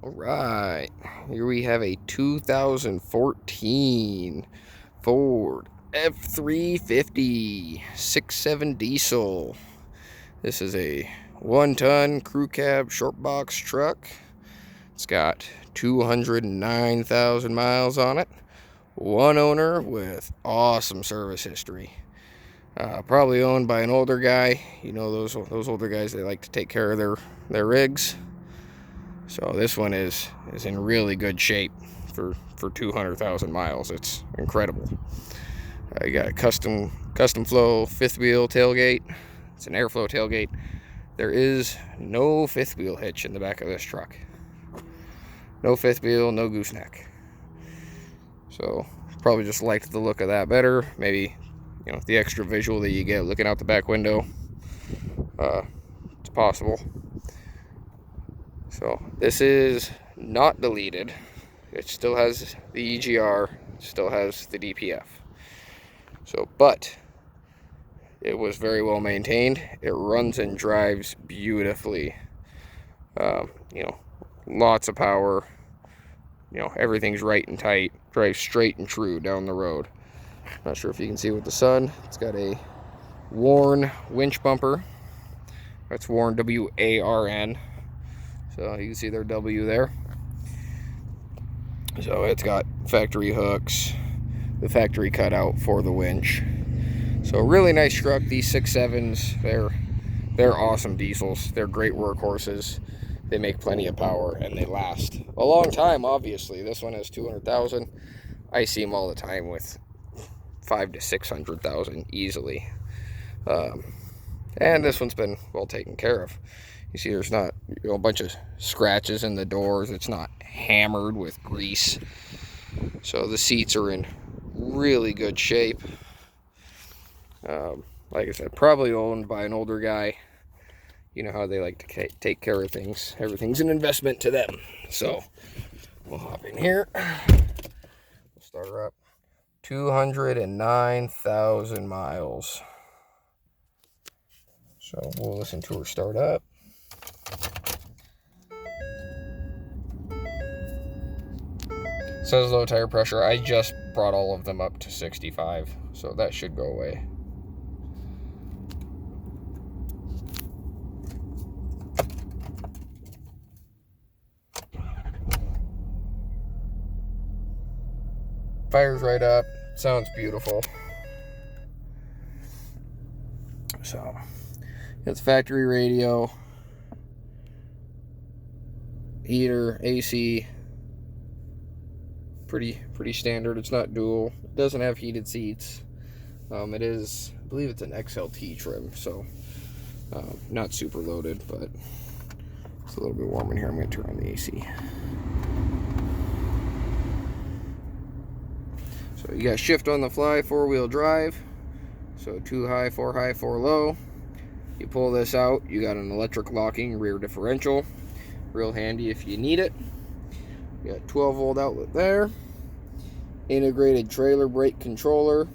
All right, here we have a 2014 Ford F-350 6.7 diesel. This is a 1-ton crew cab short box truck. It's got 209,000 miles on it. One owner with awesome service history. Probably owned by an older guy. You know those older guys, they like to take care of their rigs. So this one is in really good shape for 200,000 miles. It's incredible. You got a custom flow fifth wheel tailgate. It's an airflow tailgate. There is no fifth wheel hitch in the back of this truck. No fifth wheel, no gooseneck. So probably just liked the look of that better. Maybe, you know, the extra visual that you get looking out the back window. It's possible. So this is not deleted. It still has the EGR, still has the DPF. So, but it was very well maintained. It runs and drives beautifully. You know, lots of power. You know, everything's right and tight. Drives straight and true down the road. Not sure if you can see with the sun. It's got a Warn winch bumper. That's Warn, W-A-R-N. So you can see their W there. So it's got factory hooks, the factory cutout for the winch. So really nice truck. These 6.7s, they're awesome diesels. They're great workhorses. They make plenty of power and they last a long time. Obviously, this one has 200,000. I see them all the time with 500,000 to 600,000 easily. And this one's been well taken care of. You see there's not, you know, a bunch of scratches in the doors. It's not hammered with grease. So the seats are in really good shape. Like I said, probably owned by an older guy. You know how they like to take care of things. Everything's an investment to them. So we'll hop in here. We'll start her up. 209,000 miles. So we'll listen to her start up. It says low tire pressure. I just brought all of them up to 65, so that should go away. Fires right up. Sounds beautiful. So it's factory radio, heater, AC. Pretty standard. It's not dual. It doesn't have heated seats. It is, I believe it's an XLT trim, so not super loaded, but it's a little bit warm in here. I'm going to turn on the AC. So you got shift on the fly, 4-wheel drive. So 2 high, 4 high, 4 low. You pull this out, you got an electric locking rear differential. Real handy if you need it. You got 12-volt outlet there. Integrated trailer brake controller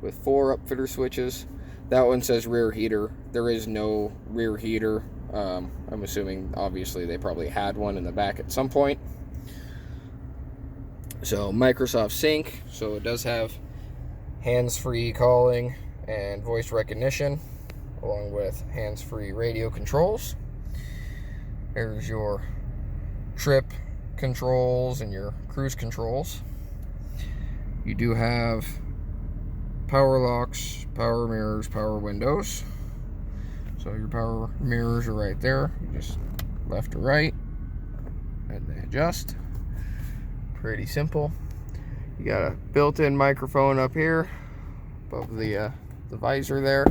with 4 upfitter switches. That one says rear heater. There is no rear heater. I'm assuming, obviously, they probably had one in the back at some point. So Microsoft Sync. So it does have hands-free calling and voice recognition, along with hands-free radio controls. There's your trip controls and your cruise controls. You do have power locks, power mirrors, power windows. So your power mirrors are right there. You just left to right and they adjust. Pretty simple. You got a built-in microphone up here above the visor there.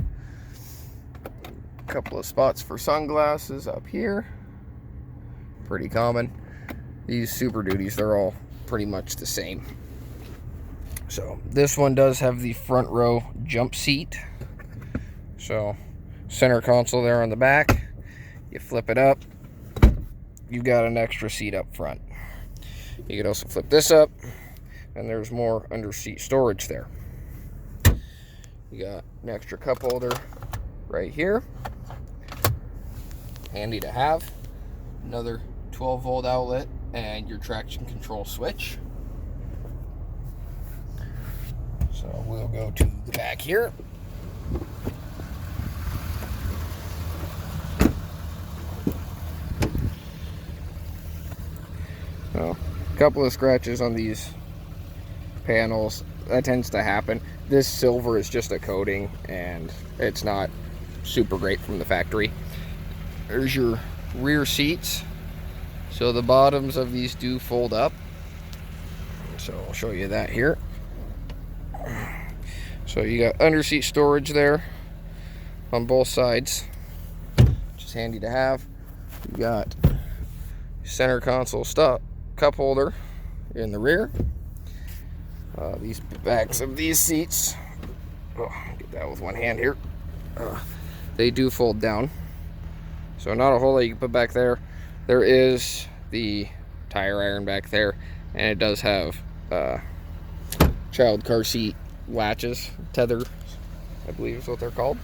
A couple of spots for sunglasses up here. Pretty common. These Super Duties, they're all pretty much the same. So this one does have the front row jump seat. So center console there on the back. You flip it up, you got an extra seat up front. You could also flip this up, and there's more under seat storage there. You got an extra cup holder right here. Handy to have. Another 12-volt outlet and your traction control switch. So we'll go to the back here. So, a couple of scratches on these panels. That tends to happen. This silver is just a coating and it's not super great from the factory. There's your rear seats. So the bottoms of these do fold up. So I'll show you that here. So you got under seat storage there on both sides, which is handy to have. You got center console cup holder in the rear. These backs of these seats, get that with one hand here, they do fold down. So not a whole lot you can put back there. There is the tire iron back there, and it does have child car seat latches, tether, I believe is what they're called.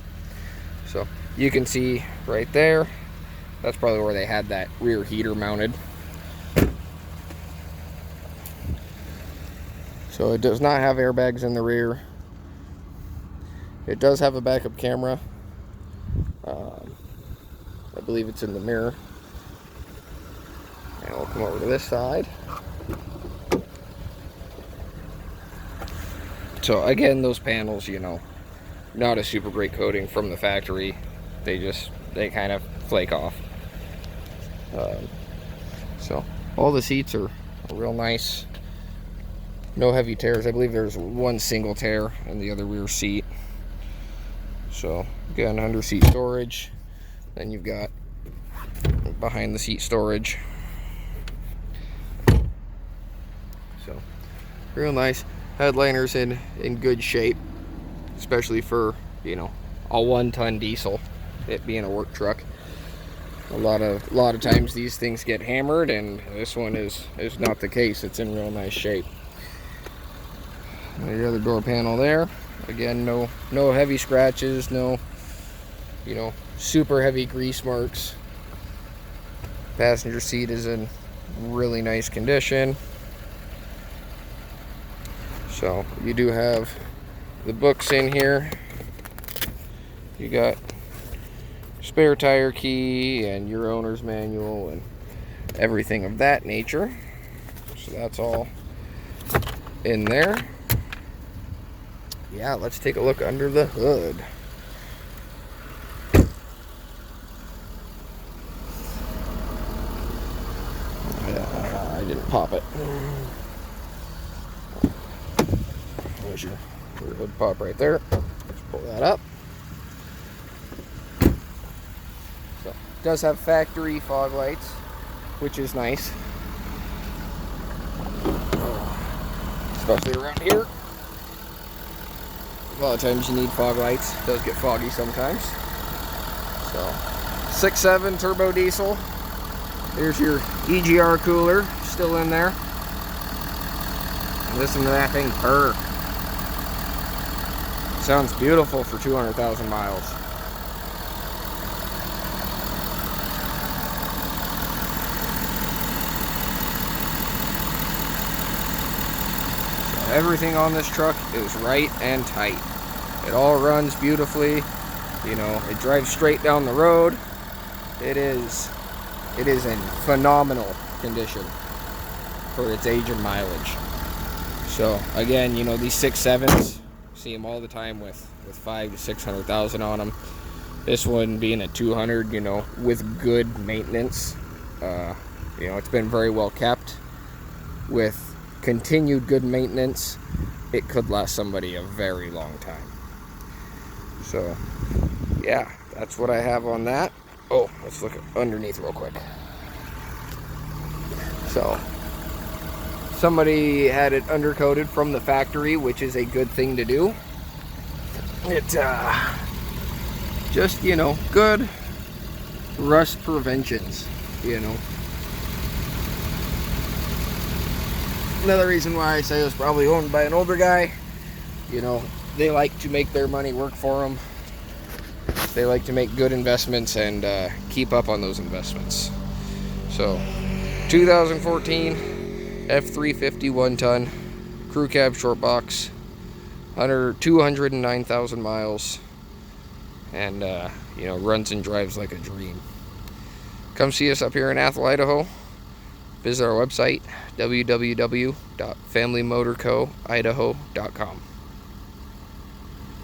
So you can see right there, that's probably where they had that rear heater mounted. So it does not have airbags in the rear. It does have a backup camera. I believe it's in the mirror. And we'll come over to this side. So again, those panels, you know, not a super great coating from the factory. They kind of flake off. So all the seats are real nice. No heavy tears. I believe there's one single tear in the other rear seat. So again, under seat storage. Then you've got behind the seat storage. So real nice. Headliner's in good shape, especially for, you know, a 1-ton diesel, it being a work truck. A lot of times these things get hammered, and this one is not the case. It's in real nice shape. The other door panel there, again, no heavy scratches, no, you know, super heavy grease marks. Passenger seat is in really nice condition. So you do have the books in here. You got spare tire key and your owner's manual and everything of that nature. So that's all in there. Yeah, let's take a look under the hood. I didn't pop it. There's your hood pop right there. Let's pull that up. So, it does have factory fog lights, which is nice. Especially around here. A lot of times you need fog lights. It does get foggy sometimes. So, 6.7 turbo diesel. There's your EGR cooler still in there. Listen to that thing purr. Sounds beautiful for 200,000 miles. So everything on this truck is right and tight. It all runs beautifully. You know, it drives straight down the road. It is in phenomenal condition for its age and mileage. So again, you know, these 6.7s, see them all the time with 500 to 600,000 on them. This one being at 200, you know, with good maintenance, you know, it's been very well kept. With continued good maintenance, it could last somebody a very long time. So yeah, that's what I have on that. Oh, let's look underneath real quick. So somebody had it undercoated from the factory, which is a good thing to do. It just, you know, good rust preventions, you know. Another reason why I say it was probably owned by an older guy. You know, they like to make their money work for them. They like to make good investments and keep up on those investments. So 2014 F-350 one-ton crew cab short box, 209,000 miles, and you know, runs and drives like a dream. Come see us up here in Athol, Idaho. Visit our website, www.familymotorcoidaho.com.